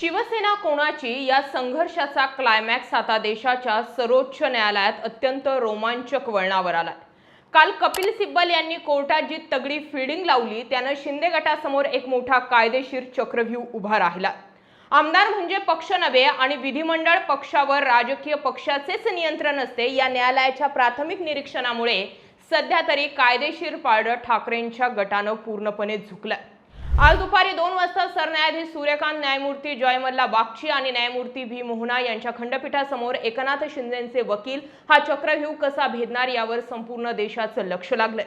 शिवसेना कोणाची या संघर्षाचा क्लायमॅक्स आता देशाच्या सर्वोच्च न्यायालयात अत्यंत रोमांचक वळणावर आला। काल कपिल सिब्बल यांनी कोर्टात जी तगडी फील्डिंग लावली त्याने शिंदे गटासमोर एक मोठा कायदेशीर चक्रव्यूह उभा राहिला। आमदार म्हणजे पक्ष नव्हे आणि विधिमंडळ पक्षावर राजकीय पक्षाचेच नियंत्रण असते या न्यायालयाच्या प्राथमिक निरीक्षणामुळे सध्या तरी कायदेशीर पारडं ठाकरेंच्या गटानं पूर्णपणे झुकलं। आज दुपारी 2 वाजता सरन्यायाधीश सूर्यकांत, न्यायमूर्ती जयमल्ला बागची आणि न्यायमूर्ती व्ही मोहना यांच्या खंडपीठासमोर एकनाथ शिंदेंचे वकील हा चक्रव्यूह कसा भेदणार यावर संपूर्ण देशाचं लक्ष लागलंय।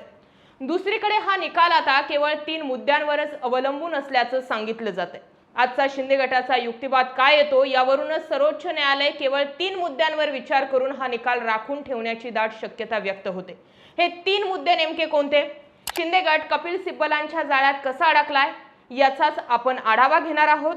दुसरीकडे हा निकाल आता केवळ 3 मुद्द्यांवरच अवलंबून असल्याचं सांगितलं जातंय। आजचा शिंदे गटाचा युक्तिवाद काय येतो यावरूनच सर्वोच्च न्यायालय केवळ 3 मुद्द्यांवर विचार करून हा निकाल राखून ठेवण्याची दाट शक्यता व्यक्त होते। हे 3 मुद्दे नेमके कोणते? शिंदे गट कपिल सिब्बलांच्या जाळ्यात कसा अडकलाय याचाच आपण आढावा घेणार आहोत।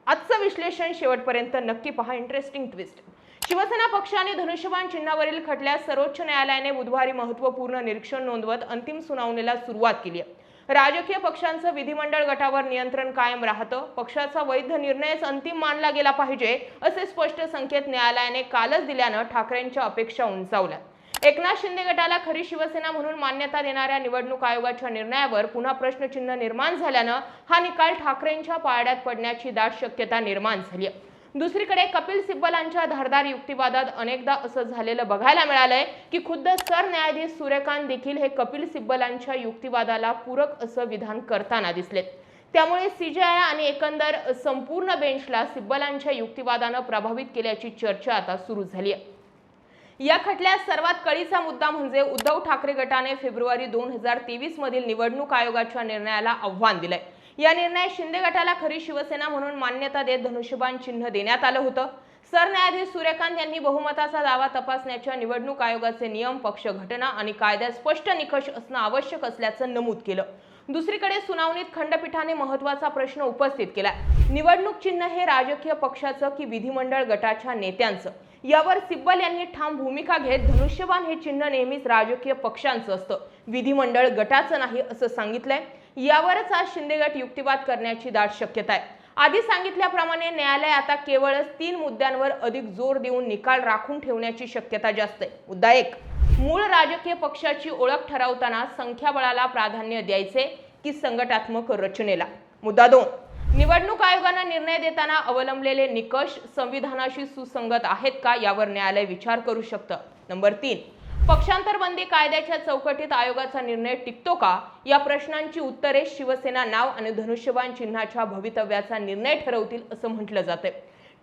आजचं विश्लेषण शेवटपर्यंत नक्की पहा। Interesting twist. शिवसेना पक्ष आणि धनुष्यबाण चिन्हावरील खटल्यात सर्वोच्च न्यायालयाने बुधवारी महत्त्वपूर्ण निरीक्षण नोंदवत अंतिम सुनावणीला सुरुवात केली आहे। राजकीय पक्षांचं विधिमंडळ गटावर नियंत्रण कायम राहतं, पक्षाचा वैध निर्णयच अंतिम मानला गेला पाहिजे असे स्पष्ट संकेत न्यायालयाने कालच दिल्यानं ठाकरेंच्या अपेक्षा उंचावल्या। एकनाथ शिंदे गटाला खरी शिवसेना म्हणून मान्यता देणाऱ्या निवडणूक आयोगाच्या निर्णयावर पुन्हा प्रश्नचिन्ह निर्माण झाल्यानं हा निकाल ठाकरेंच्या पारड्यात पडण्याची दाट शक्यता निर्माण झाली आहे। दुसरीकडे कपिल सिब्बलांच्या धारदार युक्तिवादात अनेकदा असं झालेलं बघायला मिळालंय की खुद्द सरन्यायाधीश सूर्यकांत देखील हे कपिल सिब्बलांच्या युक्तिवादाला पूरक असं विधान करताना दिसलेत। त्यामुळे सीजेआय आणि एकंदर संपूर्ण बेंचला सिब्बलांच्या युक्तिवादानं प्रभावित केल्याची चर्चा आता सुरू झाली आहे। या खटल्यात सर्वात कळीचा मुद्दा म्हणजे उद्धव ठाकरे गटाने फेब्रुवारी 2023 मधील निवडणूक आयोगाच्या निर्णयाला आव्हान दिलंय। या निर्णयात शिंदे गटाला खरी शिवसेना म्हणून मान्यता देत धनुष्यबाण चिन्ह देण्यात आलं होतं। सरन्यायाधीश सूर्यकांत यांनी बहुमताचा दावा तपासण्याच्या निवडणूक आयोगाचे नियम, पक्ष घटना आणि कायद्यात स्पष्ट निकष असणं आवश्यक असल्याचं नमूद केलं। दुसरीकडे सुनावणीत खंडपीठाने महत्त्वाचा प्रश्न उपस्थित केला। निवडणूक चिन्ह हे राजकीय पक्षाचं की विधिमंडळ गटाच्या नेत्यांचं? यावर सिब्बल यांनी ठाम भूमिका घेत धनुष्यबाण हे चिन्ह नेहमीच राजकीय पक्षांचं असतं, विधिमंडळ गटाचं नाही असं सांगितलंय। यावरच आज शिंदे गट युक्तिवाद करण्याची दाट शक्यता आहे। आधी सांगितल्याप्रमाणे न्यायालय आता केवळच 3 मुद्द्यांवर अधिक जोर देऊन निकाल राखून ठेवण्याची शक्यता जास्त आहे। मुद्दा 1, मूळ राजकीय पक्षाची ओळख ठरवताना संख्याबळाला प्राधान्य द्यायचे की संघटनात्मक रचनेला? मुद्दा 2, निवडणूक आयोगाने निर्णय देताना अवलंबलेले निकष संविधानाशी सुसंगत आहेत का यावर न्यायालय विचार करू शकतं। नंबर 3, पक्षांतर बंदी कायद्याच्या चौकटीत आयोगाचा निर्णय टिकतो का? या प्रश्नांची उत्तरे शिवसेना नाव आणि धनुष्यबाण चिन्हाच्या भवितव्याचा निर्णय ठरवतील असं म्हटलं जातंय।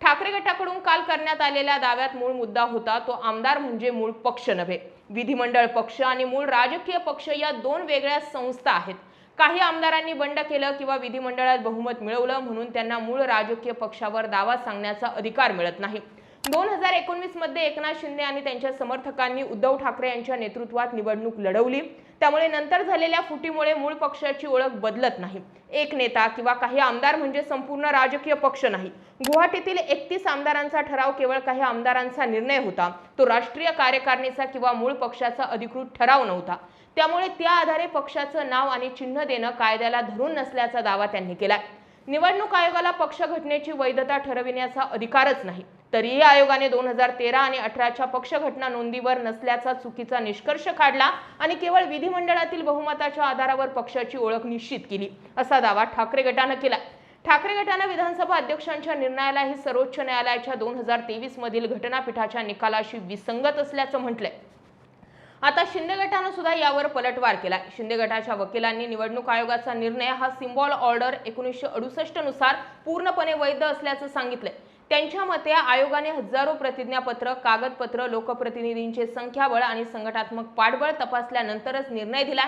ठाकरे गटाकडून काल करण्यात आलेल्या दाव्यात मूळ मुद्दा होता तो आमदार म्हणजे मूळ पक्ष नव्हे, विधिमंडळ पक्ष आणि मूळ राजकीय पक्ष या 2 वेगळ्या संस्था आहेत। काही आमदारांनी बंड केलं किंवा विधिमंडळात बहुमत मिळवलं म्हणून त्यांना मूळ राजकीय पक्षावर दावा सांगण्याचा अधिकार मिळत नाही। 2019 मध्ये एकनाथ शिंदे आणि त्यांच्या समर्थकांनी उद्धव ठाकरे यांच्या नेतृत्वात निवडणूक लढवली, त्यामुळे नंतर झालेल्या फुटीमुळे मूळ पक्षाची ओळख बदलत नाही। एक नेता किंवा काही आमदार म्हणजे संपूर्ण राजकीय पक्ष नाही। गुवाहाटीतील 31 आमदारांचा ठराव केवळ काही आमदारांचा निर्णय होता, तो राष्ट्रीय कार्यकारिणीचा किंवा मूळ पक्षाचा अधिकृत ठराव नव्हता। त्यामुळे त्या आधारे पक्षाचं नाव आणि चिन्ह देणं कायद्याला धरून नसल्याचा दावा त्यांनी केला। निवडणूक आयोगाला पक्ष घटनेची वैधता ठरविण्याचा अधिकारच नाही, तरीही आयोगाने 2013 आणि 18च्या पक्ष घटना नोंदीवर नसल्याचा चुकीचा निष्कर्ष काढला आणि केवळ विधिमंडळातील बहुमताच्या आधारावर पक्षाची ओळख निश्चित केली असा दावा ठाकरे गटाने केला। ठाकरे गटाने विधानसभा अध्यक्षांच्या निर्णयालाही सर्वोच्च न्यायालयाच्या 2023 मधील घटनापीठाच्या निकालाशी विसंगत असल्याचं म्हटलंय। आता शिंदे गटाने सुद्धा यावर पलटवार केला। शिंदे गटाच्या वकिलांनी निवडणूक आयोगाचा निर्णय हा सिम्बॉल ऑर्डर 1968 नुसार पूर्णपणे वैध असल्याचं सांगितलंय। त्यांच्या मते आयोगाने हजारो प्रतिज्ञापत्र, कागदपत्र, लोकप्रतिनिधींचे संख्याबळ आणि संघटनात्मक पाठबळ तपासल्यानंतरच निर्णय दिला।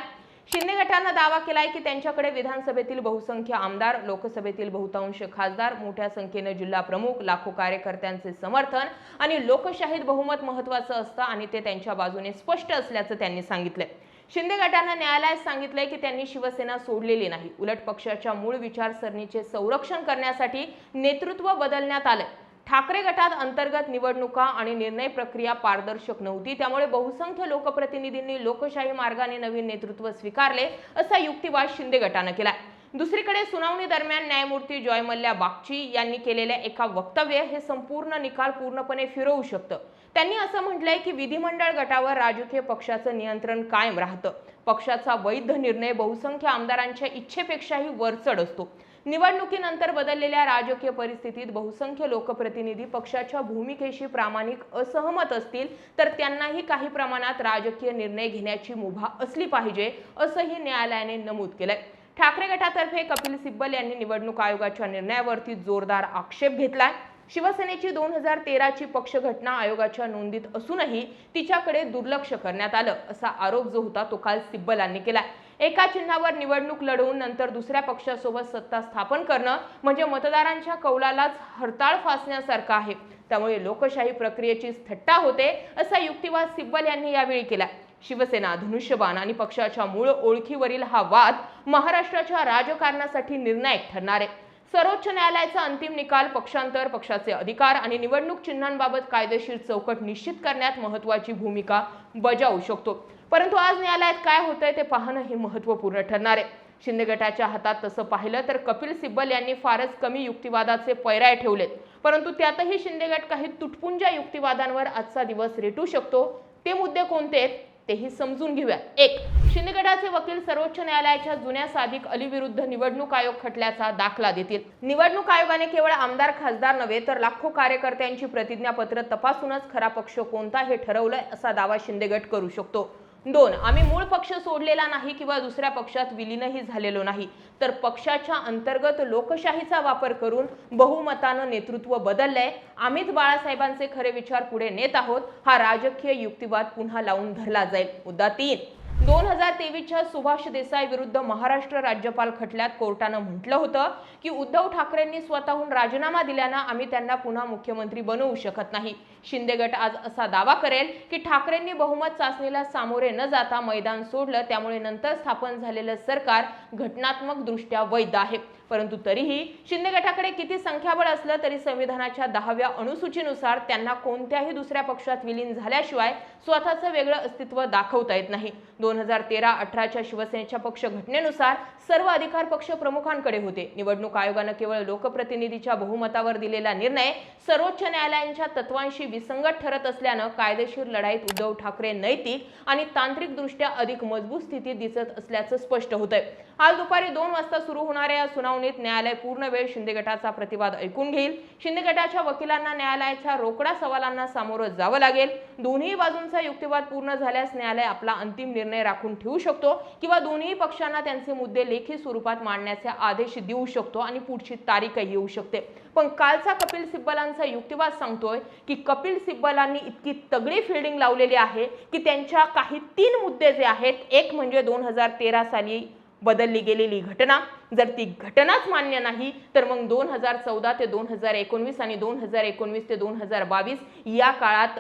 शिंदे गटाने दावा केलाय की त्यांच्याकडे विधानसभेतील बहुसंख्य आमदार, लोकसभेतील बहुतांश खासदार, मोठ्या संख्येने जिल्हा प्रमुख, लाखो कार्यकर्त्यांचे समर्थन आणि लोकशाहीत बहुमत महत्त्वाचं असतं आणि ते त्यांच्या बाजूने स्पष्ट असल्याचं त्यांनी सांगितलंय। शिंदे गटाने न्यायालयात सांगितलंय की त्यांनी शिवसेना सोडलेली नाही, उलट पक्षाच्या मूळ विचारसरणीचे संरक्षण करण्यासाठी नेतृत्व बदलण्यात आलंय। ठाकरे गटात अंतर्गत निवडणुका आणि निर्णय प्रक्रिया पारदर्शक नव्हती, त्यामुळे बहुसंख्य लोकप्रतिनिधींनी लोकशाही मार्गाने नवीन नेतृत्व स्वीकारले असा युक्तिवाद शिंदे गटाने केला। दुसरीकडे सुनावणी दरम्यान न्यायमूर्ती जॉय मल्ल्या बागची यांनी केलेल्या एका वक्तव्य हे संपूर्ण निकाल पूर्णपणे फिरवू शकतं। त्यांनी असं म्हटलंय की विधिमंडळ गटावर राजकीय पक्षाचं नियंत्रण कायम राहतं। पक्षाचा वैध निर्णय बहुसंख्य आमदारांच्या इच्छेपेक्षाही वरचढ असतो। निवडणुकीनंतर बदललेल्या राजकीय परिस्थितीत बहुसंख्य लोकप्रतिनिधी पक्षाच्या भूमिकेशी प्रामाणिक असहमत असतील तर त्यांनाही काही प्रमाणात राजकीय निर्णय घेण्याची मुभा असली पाहिजे, असंही न्यायालयाने नमूद केलंय। ठाकरे गटातर्फे कपिल सिब्बल यांनी निवडणूक आयोगाच्या निर्णयावरती जोरदार आक्षेप घेतलाय। शिवसेनेची 2013 ची पक्ष घटना आयोगाच्या नोंदीत असूनही तिच्याकडे दुर्लक्ष करण्यात आलं असा आरोप जो होता तो काल सिब्बलांनी केला। एका चिन्हावर निवडणूक लढवून नंतर दुसऱ्या पक्षासोबत सत्ता स्थापन करणं म्हणजे मतदारांच्या कौलालाच हरताळ फासण्यासारखं आहे। त्यामुळे लोकशाही प्रक्रियेचीच थट्टा होते असा युक्तिवाद सिब्बल यांनी यावेळी केला। शिवसेना, धनुष्यबाण आणि पक्षाच्या मूळ ओळखीवरील हा वाद महाराष्ट्राच्या राजकारणासाठी निर्णायक ठरणार आहे। सर्वोच्च न्यायालयाचा अंतिम निकाल पक्षांतर, पक्षाचे अधिकार आणि निवडणूक चिन्हांबाबत कायदेशीर चौकट निश्चित करण्यात महत्त्वाची भूमिका बजावू शकतो। परंतु आज न्यायालयात काय होतंय ते पाहणं हे महत्त्वपूर्ण ठरणार आहे। शिंदे गटाच्या हातात तसं पाहिलं तर कपिल सिब्बल यांनी फारच कमी युक्तिवादाचे पैराय ठेवलेत, परंतु त्यातही शिंदे गट काही तुटपुंजा युक्तिवादांवर आजचा दिवस रेटू शकतो। ते मुद्दे कोणते आहेत तेही समजून घेऊया। 1. शिंदे गटाचे वकील सर्वोच्च न्यायालयाच्या जुन्या साधिक अली विरुद्ध निवडणूक आयोग खटल्याचा दाखला देतील। निवडणूक आयोगाने केवळ आमदार खासदार नव्हे तर लाखो कार्यकर्त्यांची प्रतिज्ञापत्र तपासूनच खरा पक्ष कोणता हे ठरवलंय असा दावा शिंदे गट करू शकतो। 2. आम्ही मूळ पक्ष सोडलेला नाही किंवा दुसऱ्या पक्षात विलीनही झालेलो नाही, तर पक्षाच्या अंतर्गत लोकशाहीचा वापर करून बहुमतानं नेतृत्व बदललंय। आम्हीच बाळासाहेबांचे खरे विचार पुढे नेत आहोत हा राजकीय युक्तिवाद पुन्हा लावून धरला जाईल। मुद्दा 3. 2023च्या सुभाष देसाई विरुद्ध महाराष्ट्र राज्यपाल खटल्यात कोर्टानं म्हटलं होतं की उद्धव ठाकरेंनी स्वतःहून राजीनामा दिल्यानं आम्ही त्यांना पुन्हा मुख्यमंत्री बनवू शकत नाही। शिंदे गट आज असा दावा करेल की ठाकरेंनी बहुमत चाचणीला सामोरे न जाता मैदान सोडलं, त्यामुळे नंतर स्थापन झालेलं सरकार घटनात्मकदृष्ट्या वैध आहे। परंतु तरीही शिंदे गटाकडे किती संख्याबळ असलं तरी संविधानाच्या 10व्या अनुसूचीनुसार त्यांना कोणत्याही दुसऱ्या पक्षात विलीन झाल्याशिवाय स्वतःचं वेगळं अस्तित्व दाखवता येत नाही। 2013-18च्या शिवसेनेच्या पक्ष घटनेनुसार सर्व अधिकार पक्ष प्रमुखांकडे होते। निवडणूक आयोगानं केवळ लोकप्रतिनिधीच्या बहुमतावर दिलेला निर्णय सर्वोच्च न्यायालयाच्या तत्वांशी विसंगत ठरत असल्यानं कायदेशीर लढाईत उद्धव ठाकरे नैतिक आणि तांत्रिकदृष्ट्या अधिक मजबूत स्थितीत दिसत असल्याचं स्पष्ट होतंय। आज दुपारी 2 वाजता सुरू होणाऱ्या या सुनावणीत न्यायालय पूर्ण वेळ शिंदे गटाचा प्रतिवाद ऐकून घेईल। शिंदे गटाच्या वकिलांना न्यायालयाच्या रोकडा सवालांना सामोरं जावं लागेल। दोन्ही बाजूंचा युक्तिवाद पूर्ण झाल्यास न्यायालय आपला अंतिम निर्णय राखून ठेवू शकतो किंवा दोन्ही पक्षांना त्यांचे मुद्दे लेखी स्वरूपात मांडण्याचे आदेश देऊ शकतो आणि पुढची तारीखही येऊ शकते। पण कालचा कपिल सिब्बलांचा युक्तिवाद सांगतोय की कपिल सिब्बलांनी इतकी तगडी फिल्डिंग लावलेली आहे की त्यांच्या काही 3 मुद्दे जे आहेत, एक म्हणजे 2013 साली बदलली गेलेली घटना, जर ती घटनाच मान्य नाही तर मग 2014 ते 2019 आणि 2019 ते 2022 या काळात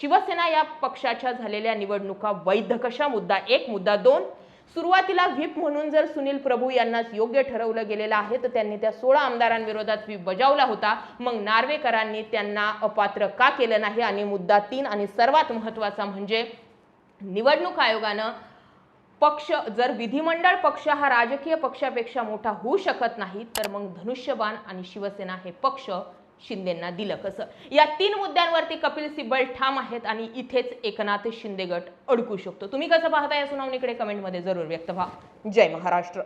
शिवसेना या पक्षाच्या झालेल्या निवडणुका वैध कशा? मुद्दा 1। मुद्दा 2, सुरुवातीला व्हीप म्हणून जर सुनील प्रभू यांनाच योग्य ठरवलं गेलेलं आहे तर त्यांनी त्या 16 आमदारांविरोधात व्हीप बजावला होता, मग नार्वेकरांनी त्यांना अपात्र का केलं नाही? आणि मुद्दा 3 आणि सर्वात महत्त्वाचा म्हणजे निवडणूक आयोगानं पक्ष जर विधिमंडळ पक्ष हा राजकीय पक्षापेक्षा मोठा होऊ शकत नाही तर मग धनुष्यबाण आणि शिवसेना हे पक्ष शिंदेंना दिलं कसं? या 3 मुद्द्यांवरती कपिल सिब्बल ठाम आहेत आणि इथेच एकनाथ शिंदे गट अडकू शकतो। तुम्ही कसं पाहता या सुनावणीकडे? कमेंटमध्ये जरूर व्यक्त व्हा। जय महाराष्ट्र।